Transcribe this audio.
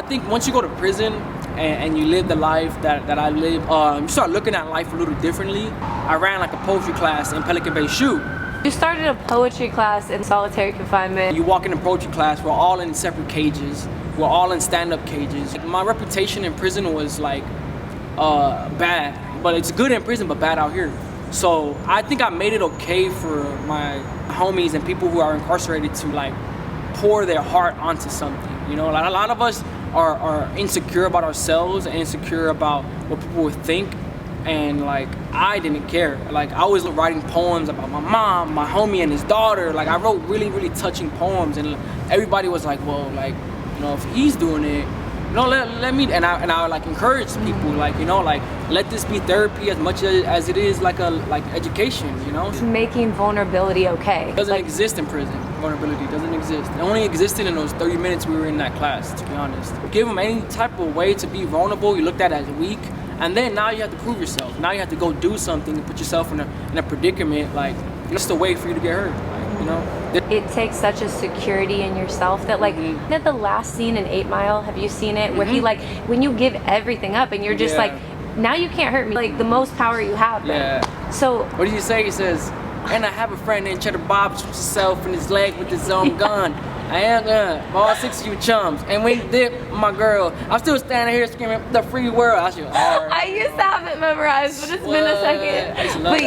I think once you go to prison and you live the life that I live, you start looking at life a little differently. I ran like a poetry class in Pelican Bay Shoot. You started a poetry class in solitary confinement. You walk in a poetry class, we're all in separate cages. We're all in stand-up cages. My reputation in prison was like bad, but it's good in prison, but bad out here. So I think I made it okay for my homies and people who are incarcerated to like pour their heart onto something. You know, like a lot of us are insecure about ourselves and insecure about what people would think. And like I didn't care. Like I was writing poems about my mom, my homie and his daughter. Like I wrote really touching poems, and everybody was like, well, like, you know, if he's doing it, you know, let me. And I like encourage people, like, you know, like let this be therapy as much as it is like education. You know, Making vulnerability okay. It doesn't exist in prison. Vulnerability doesn't exist. It only existed in those 30 minutes we were in that class. To be honest, give them any type of way to be vulnerable, you looked at as weak. And then now you have to prove yourself. Now you have to go do something and put yourself in a predicament. Like, it's the way for you to get hurt. Like, you know. It takes such a security in yourself that, like, at the last scene in 8 Mile, have you seen it? Where he, like, when you give everything up and you're just like, now you can't hurt me. Like, the most power you have. Yeah. So. What did he say? He says, and I have a friend named Cheddar Bob shoots himself in his leg with his own gun. I am gonna, all 6 of you chums. And we dip my girl. I'm still standing here screaming, the free world. I should, I used to have it memorized, but it's been a second. But